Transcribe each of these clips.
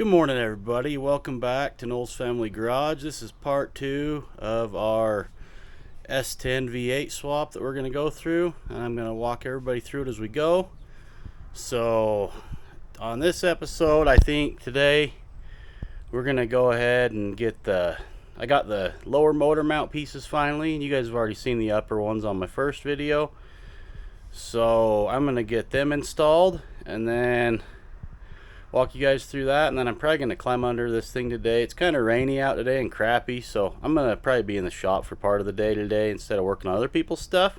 Good morning, everybody. Welcome back to Noel's Family Garage. This is part 2 of our S10 V8 swap that we're going to go through, and I'm going to walk everybody through it as we go. So on this episode, I think today we're going to go ahead and get I got the lower motor mount pieces finally, and you guys have already seen the upper ones on my first video. So I'm going to get them installed and then walk you guys through that, and then I'm probably going to climb under this thing today. It's kind of rainy out today and crappy, so I'm going to probably be in the shop for part of the day today instead of working on other people's stuff.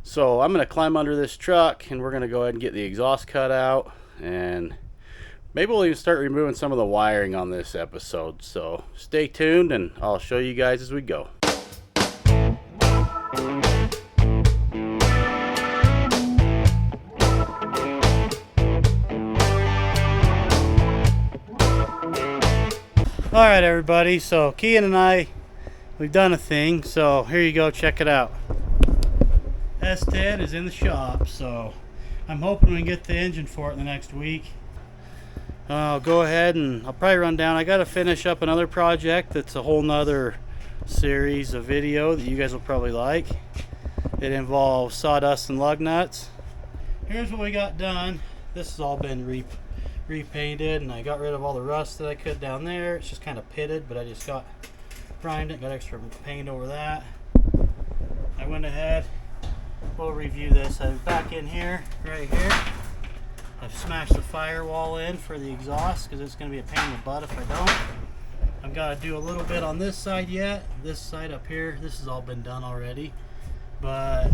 So I'm going to climb under this truck, and we're going to go ahead and get the exhaust cut out, and maybe we'll even start removing some of the wiring on this episode. So stay tuned, and I'll show you guys as we go. Alright everybody, so Kean and I, we've done a thing, so here you go, check it out. S10 is in the shop, so I'm hoping we can get the engine for it in the next week. I'll go ahead and I'll probably run down. I got to finish up another project that's a whole nother series of video that you guys will probably like. It involves sawdust and lug nuts. Here's what we got done. This has all been repainted, and I got rid of all the rust that I could down there. It's just kind of pitted, but I just primed it, got extra paint over that. I went ahead, we'll review this. I'm back in here, right here. I've smashed the firewall in for the exhaust because it's going to be a pain in the butt if I don't. I've got to do a little bit on this side yet. This side up here, this has all been done already. But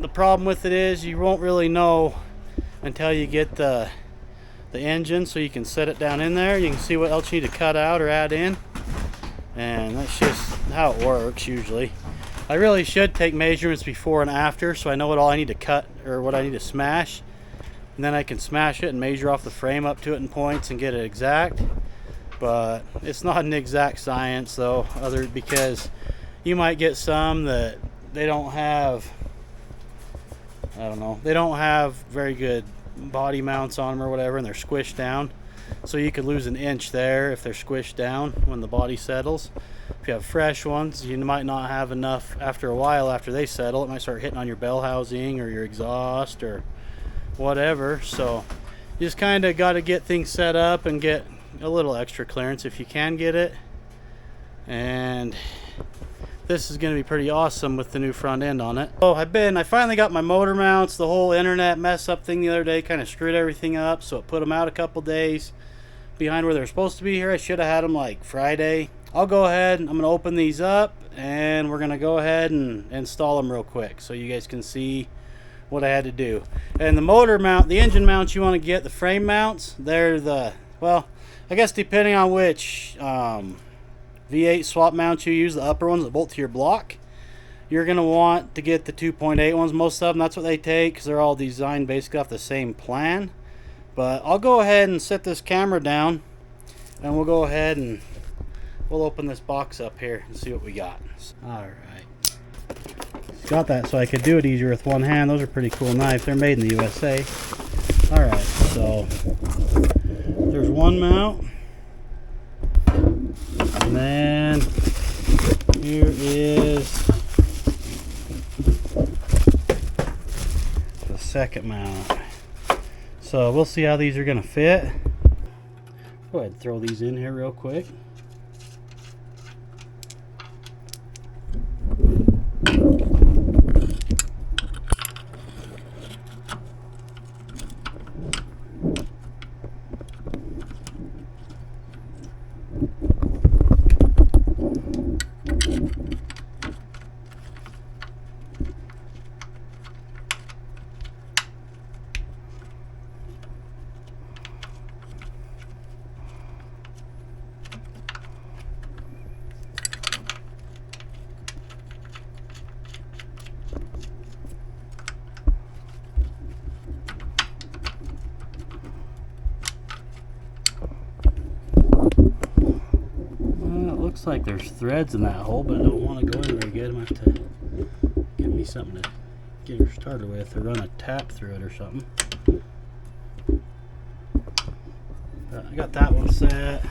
the problem with it is you won't really know until you get the engine, so you can set it down in there. You can see what else you need to cut out or add in, and that's just how it works usually. I really should take measurements before and after, so I know what all I need to cut or what I need to smash, and then I can smash it and measure off the frame up to it in points and get it exact. But it's not an exact science though, because you might get some that they don't have, I don't know, they don't have very good body mounts on them or whatever, and they're squished down, so you could lose an inch there if they're squished down when the body settles. If you have fresh ones, you might not have enough. After a while, after they settle, it might start hitting on your bell housing or your exhaust or whatever. So you just kind of got to get things set up and get a little extra clearance if you can get it. And this is going to be pretty awesome with the new front end on it. Oh, I finally got my motor mounts. The whole internet mess up thing the other day kind of screwed everything up, so it put them out a couple days behind where they're supposed to be here. I should have had them like Friday. I'll go ahead and I'm going to open these up, and we're going to go ahead and install them real quick so you guys can see what I had to do. And the motor mount, the engine mounts you want to get, the frame mounts, they're well, I guess depending on which V8 swap mounts you use, the upper ones that bolt to your block, you're going to want to get the 2.8 ones. Most of them, that's what they take because they're all designed basically off the same plan. But I'll go ahead and set this camera down, and we'll go ahead and we'll open this box up here and see what we got. Alright, got that so I could do it easier with one hand. Those are pretty cool knives. They're made in the USA. Alright, so there's one mount. And then here is the second mount. So we'll see how these are going to fit. Go ahead and throw these in here real quick. Looks like there's threads in that hole, but I don't want to go in very good. I'm going to have to give me something to get her started with, or run a tap through it or something. I got that one set.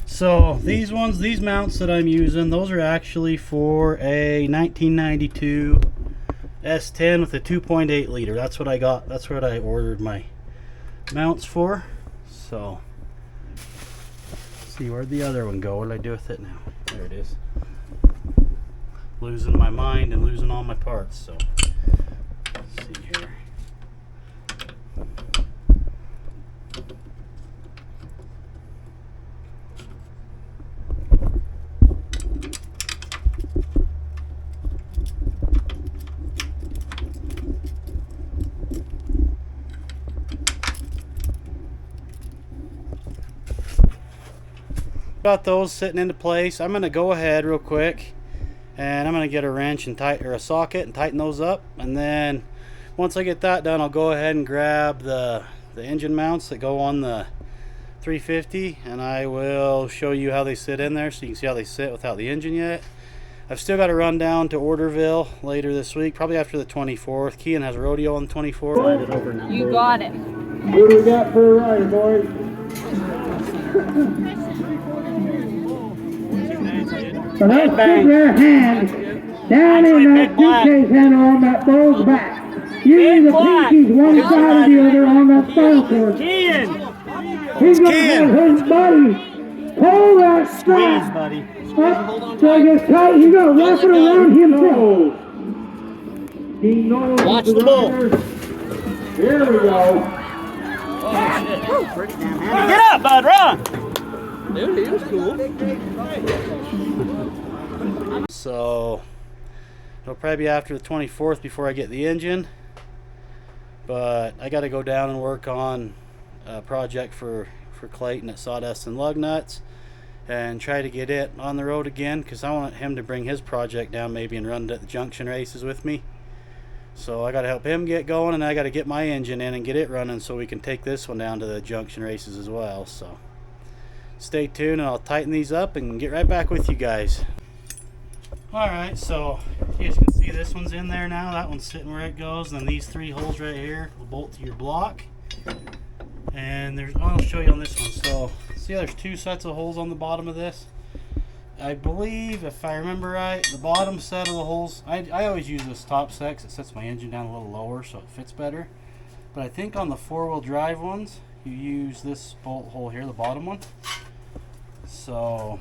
So these mounts that I'm using, those are actually for a 1992 S10 with a 2.8 liter. That's what I got. That's what I ordered my mounts for. So let's see, where'd the other one go? What did I do with it now? There it is. Losing my mind and losing all my parts. So let's see here. Got those sitting into place. I'm going to go ahead real quick and I'm going to get a wrench and a socket and tighten those up, and then once I get that done, I'll go ahead and grab the engine mounts that go on the 350, and I will show you how they sit in there so you can see how they sit without the engine yet. I've still got to run down to Orderville later this week, probably after the 24th. Kean has a rodeo on the 24th. You got it. What do we got for a rider, boys? So let's put your hand down in that suitcase handle on that bull's back. Usually the pinky's one side or the other on that phone cord. He's going to have his buddy pull that strap up so it gets tight. He's going to wrap it around himself. He knows. Watch the bull. Here we go. Get up, bud, run! Dude, he was cool. So it'll probably be after the 24th before I get the engine, but I got to go down and work on a project for Clayton at Sawdust and Lug Nuts and try to get it on the road again, because I want him to bring his project down maybe and run it at the junction races with me. So I got to help him get going, and I got to get my engine in and get it running so we can take this one down to the junction races as well. So stay tuned and I'll tighten these up and get right back with you guys. Alright, so you guys can see this one's in there now. That one's sitting where it goes. And then these three holes right here will bolt to your block. And I'll show you on this one. So see how there's two sets of holes on the bottom of this? I believe, if I remember right, the bottom set of the holes, I always use this top set because it sets my engine down a little lower so it fits better. But I think on the four-wheel drive ones, you use this bolt hole here, the bottom one. So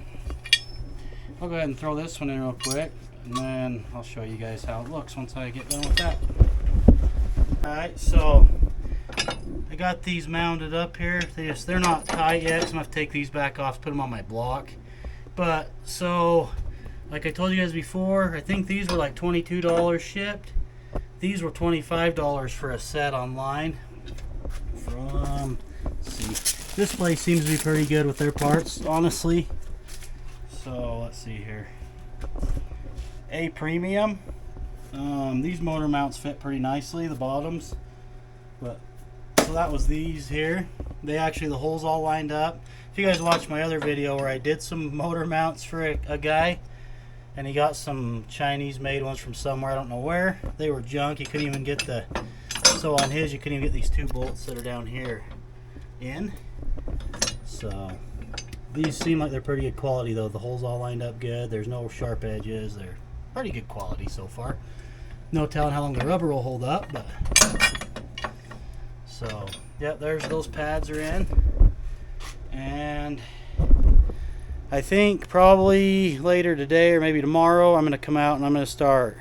I'll go ahead and throw this one in real quick, and then I'll show you guys how it looks once I get done with that. Alright, so I got these mounted up here. They're not tight yet, so I'm gonna have to take these back off, put them on my block. But so, like I told you guys before, I think these were like $22 shipped. These were $25 for a set online from, let's see, this place seems to be pretty good with their parts, honestly. So let's see here. A Premium. These motor mounts fit pretty nicely, the bottoms. But so that was these here. They actually, the holes all lined up. If you guys watched my other video where I did some motor mounts for a guy, and he got some Chinese made ones from somewhere, I don't know where. They were junk. You couldn't even get the, so on his you couldn't even get these two bolts that are down here in. So these seem like they're pretty good quality though. The holes all lined up good. There's no sharp edges. They're pretty good quality so far. No telling how long the rubber will hold up, but so yeah, there's those pads are in. And I think probably later today or maybe tomorrow I'm going to come out and I'm going to start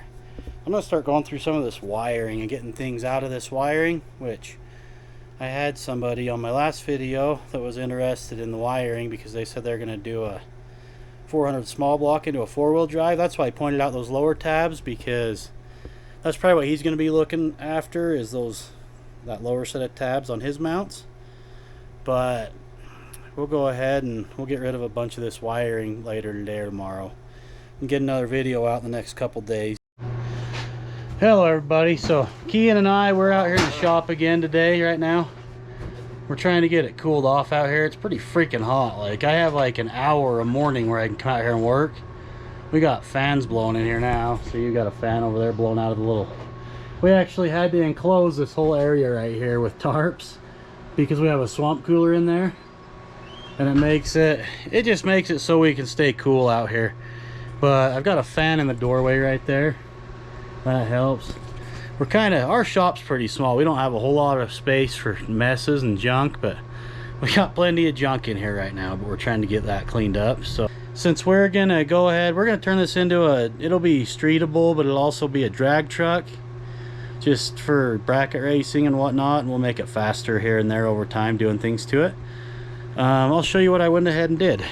going through some of this wiring and getting things out of this wiring, which I had somebody on my last video that was interested in the wiring because they said they're going to do a 400 small block into a four-wheel drive. That's why I pointed out those lower tabs, because that's probably what he's going to be looking after, is that lower set of tabs on his mounts. But we'll go ahead and we'll get rid of a bunch of this wiring later today or tomorrow and get another video out in the next couple days. Hello everybody. So Kean and I, we're out here in the shop again today. Right now we're trying to get it cooled off out here. It's pretty freaking hot. Like, I have like an hour a morning where I can come out here and work. We got fans blowing in here now. So you got a fan over there blowing out of the little, we actually had to enclose this whole area right here with tarps because we have a swamp cooler in there, and it just makes it so we can stay cool out here. But I've got a fan in the doorway right there. That helps. Our shop's pretty small. We don't have a whole lot of space for messes and junk, but we got plenty of junk in here right now, but we're trying to get that cleaned up. So since we're gonna go ahead, we're gonna turn this into it'll be streetable, but it'll also be a drag truck, just for bracket racing and whatnot, and we'll make it faster here and there over time, doing things to it. I'll show you what I went ahead and did.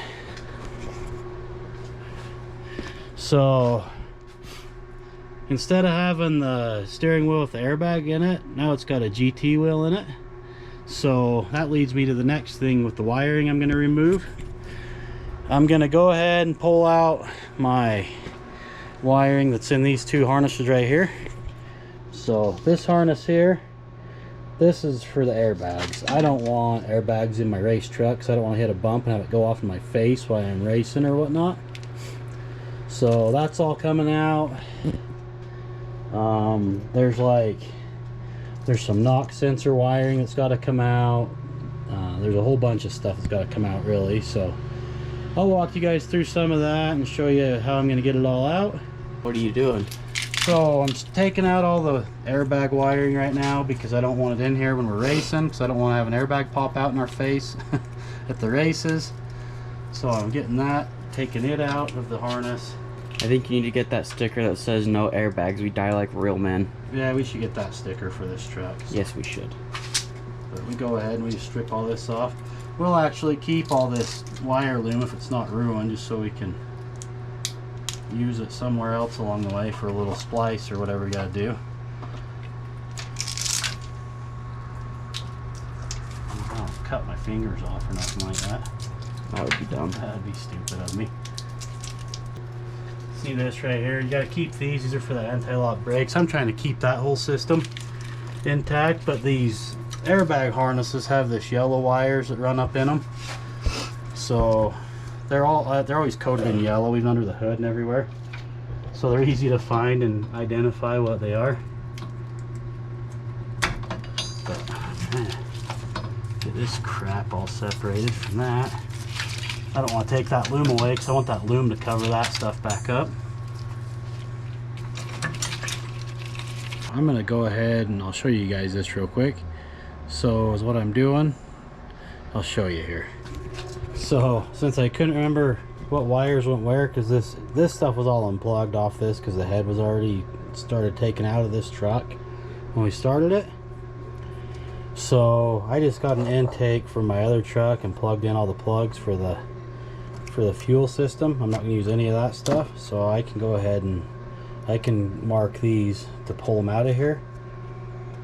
So instead of having the steering wheel with the airbag in it, now it's got a GT wheel in it. So that leads me to the next thing with the wiring I'm going to remove. I'm going to go ahead and pull out my wiring that's in these two harnesses right here. So this harness here, this is for the airbags. I don't want airbags in my race trucks. I don't want to hit a bump and have it go off in my face while I'm racing or whatnot. So that's all coming out. There's some knock sensor wiring that's got to come out. There's a whole bunch of stuff that's got to come out, really. So I'll walk you guys through some of that and show you how I'm going to get it all out. What are you doing? So I'm taking out all the airbag wiring right now because I don't want it in here when we're racing, because I don't want to have an airbag pop out in our face at the races. So I'm getting that, taking it out of the harness. I think you need to get that sticker that says no airbags, we die like real men. Yeah, we should get that sticker for this truck. So. Yes, we should. But we go ahead and we just strip all this off. We'll actually keep all this wire loom if it's not ruined, just so we can use it somewhere else along the way for a little splice or whatever we got to do. I don't cut my fingers off or nothing like that. That would be dumb. That'd be stupid of me. See this right here? You got to keep these. These are for the anti-lock brakes. I'm trying to keep that whole system intact, but these airbag harnesses have this yellow wires that run up in them. So they're always coated in yellow, even under the hood and everywhere. So they're easy to find and identify what they are. But get this crap all separated from that. I don't want to take that loom away because I want that loom to cover that stuff back up. I'm going to go ahead and I'll show you guys this real quick. So is what I'm doing, I'll show you here. So since I couldn't remember what wires went where, because this stuff was all unplugged off this because the head was already started taken out of this truck when we started it. So I just got an intake from my other truck and plugged in all the plugs for the fuel system. I'm not going to use any of that stuff, so I can go ahead and I can mark these to pull them out of here.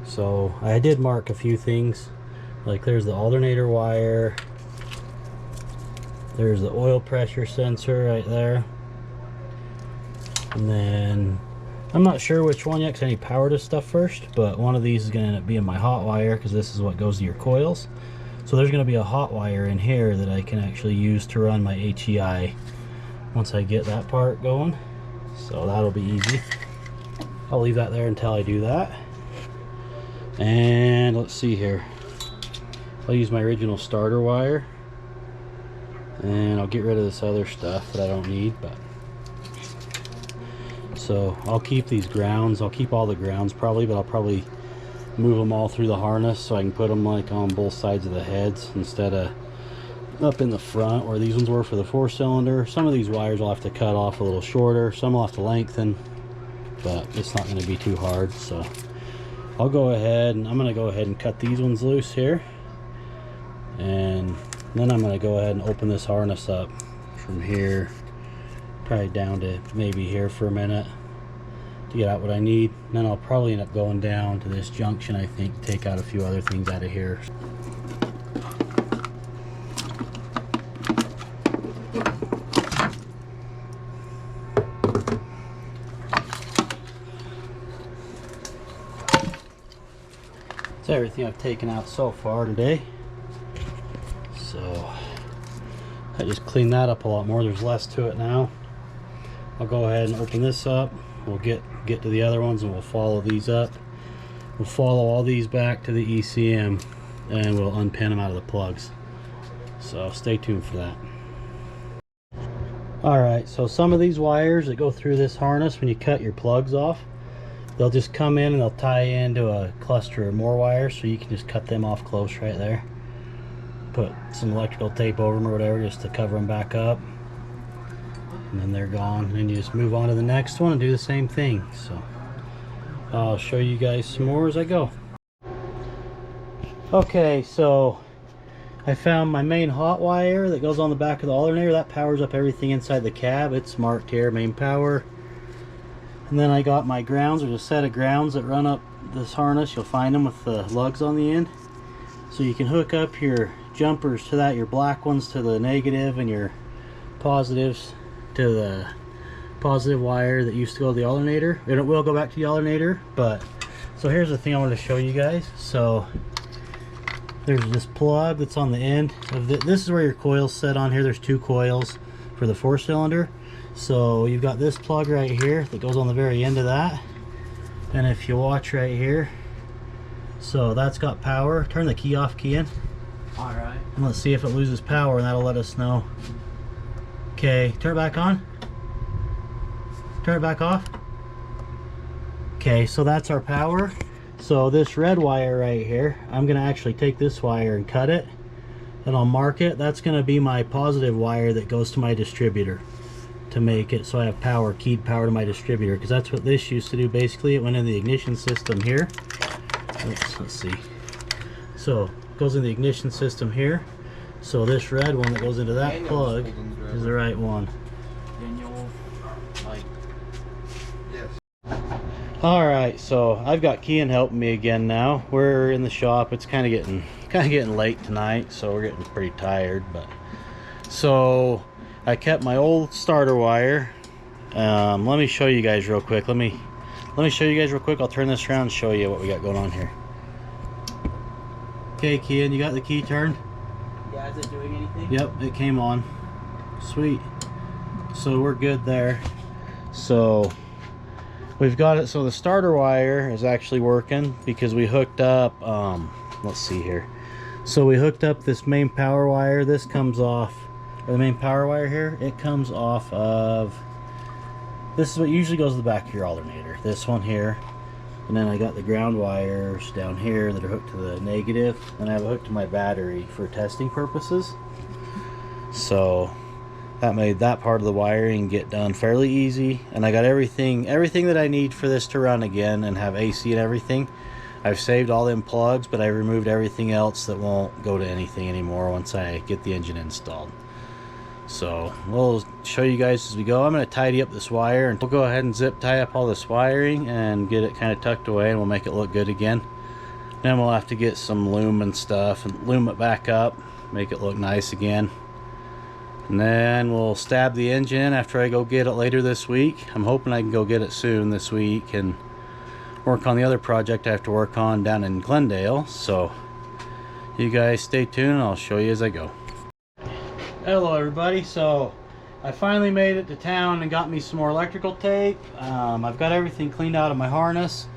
So I did mark a few things, like there's the alternator wire, there's the oil pressure sensor right there, and then I'm not sure which one yet because I need power to stuff first, but one of these is going to end up being my hot wire because this is what goes to your coils. So there's going to be a hot wire in here that I can actually use to run my HEI once I get that part going. So that'll be easy. I'll leave that there until I do that. And let's see here. I'll use my original starter wire. And I'll get rid of this other stuff that I don't need. So I'll keep these grounds. I'll keep all the grounds probably, but I'll probably move them all through the harness so I can put them like on both sides of the heads instead of up in the front where these ones were for the 4-cylinder. Some of these wires I'll have to cut off a little shorter, some I'll have to lengthen, but it's not going to be too hard. So I'll go ahead and I'm going to go ahead and cut these ones loose here, and then I'm going to go ahead and open this harness up from here probably down to maybe here for a minute to get out what I need. And then I'll probably end up going down to this junction, I think, take out a few other things out of here. That's everything I've taken out so far today. So I just cleaned that up a lot more. There's less to it now. I'll go ahead and open this up. We'll get to the other ones and we'll follow these up. We'll follow all these back to the ECM and we'll unpin them out of the plugs. So stay tuned for that. Alright, so some of these wires that go through this harness, when you cut your plugs off, they'll just come in and they'll tie into a cluster of more wires, so you can just cut them off close right there. Put some electrical tape over them or whatever just to cover them back up. And then they're gone. And then you just move on to the next one and do the same thing. So I'll show you guys some more as I go. Okay, so I found my main hot wire that goes on the back of the alternator. That powers up everything inside the cab. It's marked here, main power. And then I got my grounds. There's a set of grounds that run up this harness. You'll find them with the lugs on the end. So you can hook up your jumpers to that, your black ones to the negative and your positives to the positive wire that used to go to the alternator. It will go back to the alternator, but so here's the thing I want to show you guys. So there's this plug that's on the end of this is where your coils set on here. There's 2 coils for the 4-cylinder. So you've got this plug right here that goes on the very end of that, and if you watch right here, so that's got power. Turn the key off, key in. Alright. And let's see if it loses power, and that'll let us know. Okay, turn it back on. Turn it back off. Okay, so that's our power. So this red wire right here, I'm gonna actually take this wire and cut it, and I'll mark it. That's gonna be my positive wire that goes to my distributor to make it so I have power, keyed power to my distributor, because that's what this used to do. Basically, it went in the ignition system here. Let's see. So it goes in the ignition system here. So this red one that goes into that plug is the right one. Alright, so I've got Kian helping me again now. We're in the shop. It's kind of getting late tonight, so we're getting pretty tired. But so I kept my old starter wire. Let me show you guys real quick. Let me show you guys real quick. I'll turn this around and show you what we got going on here. Okay, Kian, you got the key turned? Yeah, is it doing anything? Yep, it came on. Sweet. So we're good there. So we've got it. So the starter wire is actually working because we hooked up, let's see here. So we hooked up this main power wire. This comes off, or the main power wire here, it comes off of, this is what usually goes to the back of your alternator. This one here. And then I got the ground wires down here that are hooked to the negative. And I have it hooked to my battery for testing purposes. So that made that part of the wiring get done fairly easy. And I got everything that I need for this to run again and have AC and everything. I've saved all them plugs, but I removed everything else that won't go to anything anymore once I get the engine installed. So we'll show you guys as we go. I'm going to tidy up this wire, and we'll go ahead and zip tie up all this wiring and get it kind of tucked away, and we'll make it look good again. Then we'll have to get some loom and stuff and loom it back up, make it look nice again. And then we'll stab the engine after I go get it later this week. I'm hoping I can go get it soon this week and work on the other project I have to work on down in Glendale. So you guys stay tuned and I'll show you as I go. Hello everybody. So I finally made it to town and got me some more electrical tape. I've got everything cleaned out of my harness.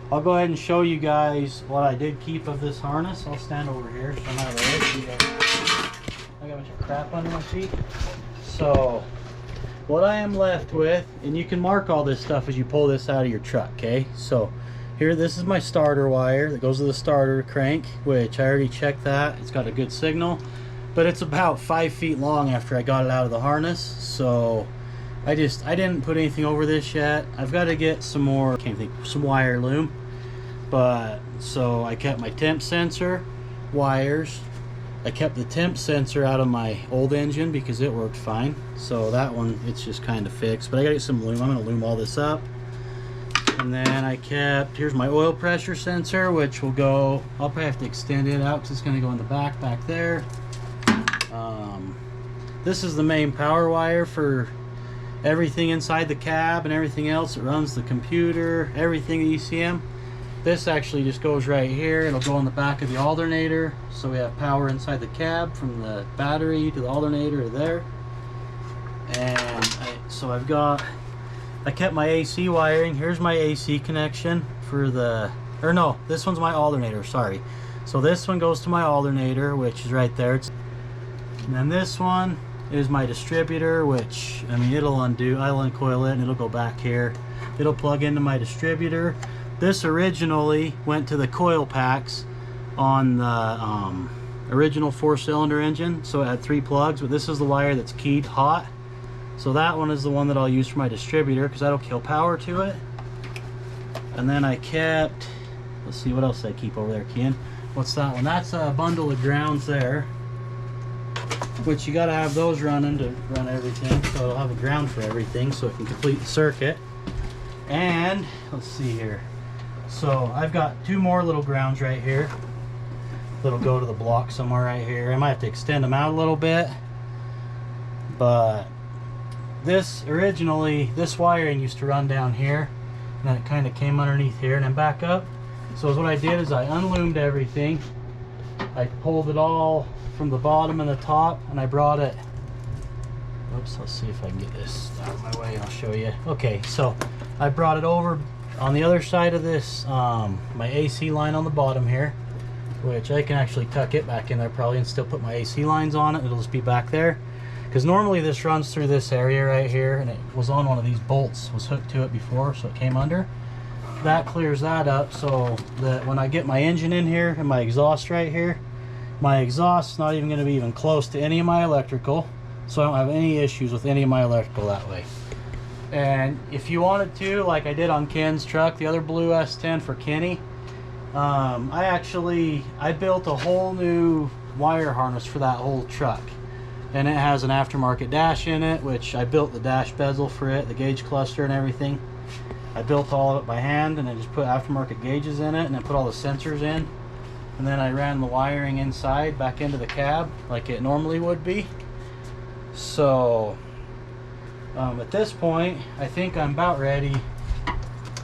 I'll go ahead and show you guys what I did keep of this harness. I'll stand over here so I'm out of the way. I got a bunch of crap under my feet. So what I am left with, and you can mark all this stuff as you pull this out of your truck, okay? So here, this is my starter wire that goes to the starter crank, which I already checked that. It's got a good signal, but it's about 5 feet long after I got it out of the harness. So I didn't put anything over this yet. I've got to get some more, some wire loom. But so I kept my temp sensor wires. I kept the temp sensor out of my old engine because it worked fine. So that one, it's just kind of fixed. But I gotta get some loom. I'm gonna loom all this up. And then I kept, here's my oil pressure sensor, which will go, I'll probably have to extend it out because it's gonna go in the back there. This is the main power wire for everything inside the cab and everything else. It runs the computer, everything, the ECM. This actually just goes right here. It'll go on the back of the alternator. So we have power inside the cab from the battery to the alternator to there. And so I kept my AC wiring. Here's my AC connection for the or no, this one's my alternator, sorry. So this one goes to my alternator, which is right there. And then this one is my distributor, which, I mean, it'll undo, I'll uncoil it and it'll go back here. It'll plug into my distributor. This originally went to the coil packs on the original 4-cylinder engine, so it had 3 plugs, but this is the wire that's keyed hot. So that one is the one that I'll use for my distributor, because that'll kill power to it. And then I kept, let's see what else I keep over there, Ken. What's that one? That's a bundle of grounds there, which you got to have those running to run everything, so it'll have a ground for everything so it can complete the circuit. And let's see here, so I've got 2 more little grounds right here that'll go to the block somewhere right here. I might have to extend them out a little bit, but this originally, this wiring used to run down here, and then it kind of came underneath here and then back up. So what I did is I unloomed everything. I pulled it all from the bottom and the top, and I brought it, oops, let's see if I can get this out of my way and I'll show you. Okay, so I brought it over on the other side of this, my AC line on the bottom here, which I can actually tuck it back in there probably and still put my AC lines on it. It'll just be back there, because normally this runs through this area right here, and it was on one of these bolts, was hooked to it before, so it came under. That clears that up so that when I get my engine in here and my exhaust right here, my exhaust is not even going to be even close to any of my electrical, so I don't have any issues with any of my electrical that way. And if you wanted to, like I did on Ken's truck, the other blue S10 for Kenny, I built a whole new wire harness for that whole truck, and it has an aftermarket dash in it, which I built the dash bezel for it, the gauge cluster and everything. I built all of it by hand, and I just put aftermarket gauges in it, and then put all the sensors in, and then I ran the wiring inside back into the cab like it normally would be. So at this point, I think I'm about ready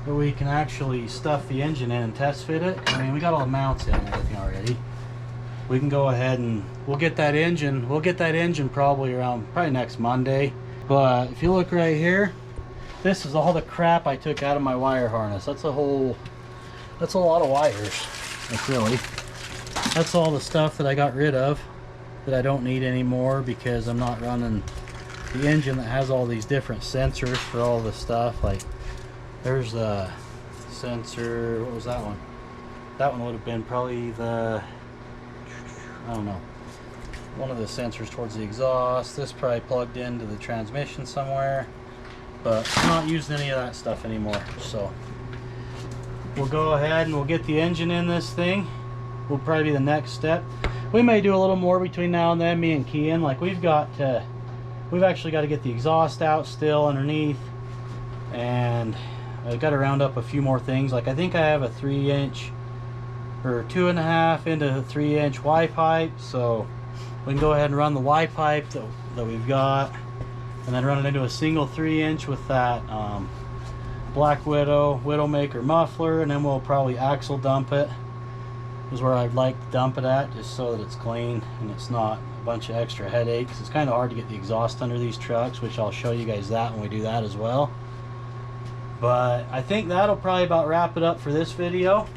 that we can actually stuff the engine in and test fit it. I mean, we got all the mounts in and everything already. We can go ahead and we'll get that engine probably next Monday. But if you look right here, this is all the crap I took out of my wire harness. That's a lot of wires. That's all the stuff that I got rid of that I don't need anymore, because I'm not running the engine that has all these different sensors for all the stuff. Like, there's the sensor, what was that one? That one would have been probably the, I don't know, one of the sensors towards the exhaust. This probably plugged into the transmission somewhere, but I'm not using any of that stuff anymore. So we'll go ahead and we'll get the engine in this thing. Will probably be the next step. We may do a little more between now and then, me and Kian. Like, we've actually got to get the exhaust out still underneath, and I've got to round up a few more things. Like, I think I have a 3-inch or 2.5 into 3-inch Y pipe, so we can go ahead and run the Y pipe that we've got, and then run it into a single 3-inch with that Black Widow Widowmaker muffler, and then we'll probably axle dump it. Is where I'd like to dump it at, just so that it's clean and it's not a bunch of extra headaches. It's kind of hard to get the exhaust under these trucks, which I'll show you guys that when we do that as well. But I think that'll probably about wrap it up for this video.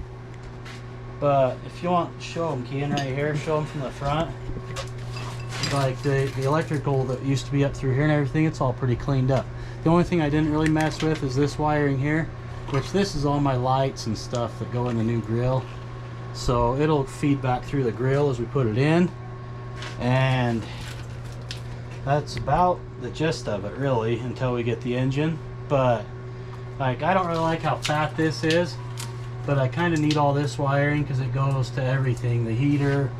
But if you want, show them, Kian, right here. Show them from the front. Like the electrical that used to be up through here and everything, it's all pretty cleaned up. The only thing I didn't really mess with is this wiring here, which this is all my lights and stuff that go in the new grill. So it'll feed back through the grill as we put it in, and that's about the gist of it really until we get the engine. But like, I don't really like how fat this is, but I kind of need all this wiring because it goes to everything. The heater,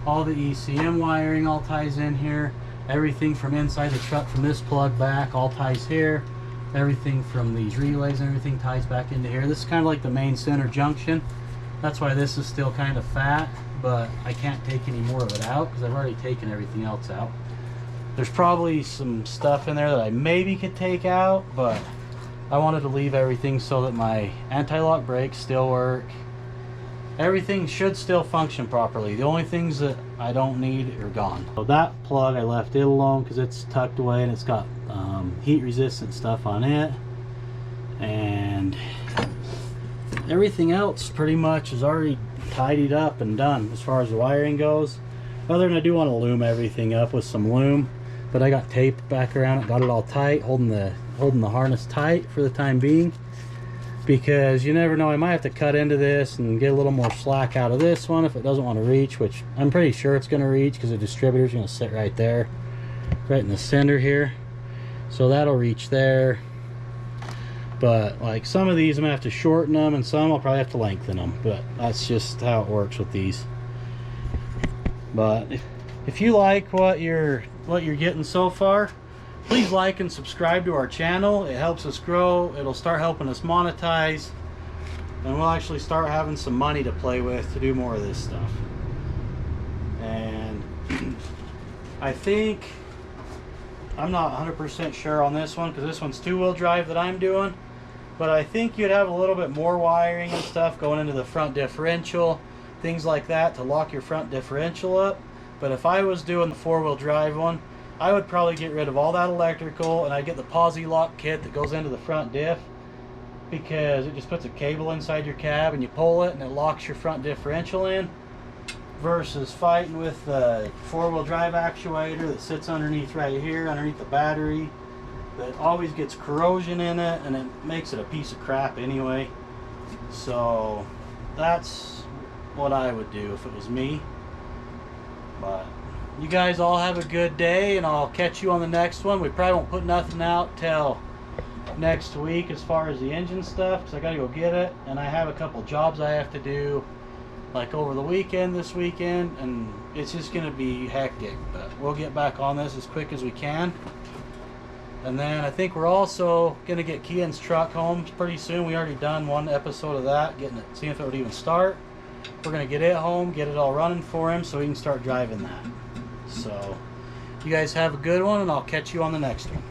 all the ECM wiring all ties in here. Everything from inside the truck, from this plug back, all ties here. Everything from these relays and everything ties back into here. This is kind of like the main center junction. That's why this is still kind of fat, but I can't take any more of it out because I've already taken everything else out. There's probably some stuff in there that I maybe could take out, but I wanted to leave everything so that my anti-lock brakes still work. Everything should still function properly. The only things that I don't need are gone. So that plug, I left it alone because it's tucked away and it's got heat resistant stuff on it. And everything else pretty much is already tidied up and done as far as the wiring goes. Other than I do want to loom everything up with some loom, but I got tape back around it, got it all tight, holding the harness tight for the time being, because you never know, I might have to cut into this and get a little more slack out of this one if it doesn't want to reach, which I'm pretty sure it's going to reach because the distributor's going to sit right there, right in the center here, so that'll reach there. But like some of these I'm gonna have to shorten them, and some I'll probably have to lengthen them, but that's just how it works with these. But if you like what you're getting so far, please like and subscribe to our channel. It helps us grow. It'll start helping us monetize, and we'll actually start having some money to play with to do more of this stuff. And I think, I'm not 100% sure on this one because this one's two-wheel drive that I'm doing, but I think you'd have a little bit more wiring and stuff going into the front differential, things like that, to lock your front differential up. But if I was doing the four-wheel drive one, I would probably get rid of all that electrical, and I'd get the posi lock kit that goes into the front diff, because it just puts a cable inside your cab and you pull it and it locks your front differential in, versus fighting with the four-wheel drive actuator that sits underneath right here, underneath the battery, that always gets corrosion in it, and it makes it a piece of crap anyway. So that's what I would do if it was me. But you guys all have a good day, and I'll catch you on the next one. We probably won't put nothing out till next week as far as the engine stuff, because I gotta go get it, and I have a couple jobs I have to do like over the weekend, this weekend, and it's just gonna be hectic. But we'll get back on this as quick as we can. And then I think we're also gonna get Kian's truck home pretty soon. We already done one episode of that, getting it, seeing if it would even start. We're gonna get it home, get it all running for him so he can start driving that. So you guys have a good one, and I'll catch you on the next one.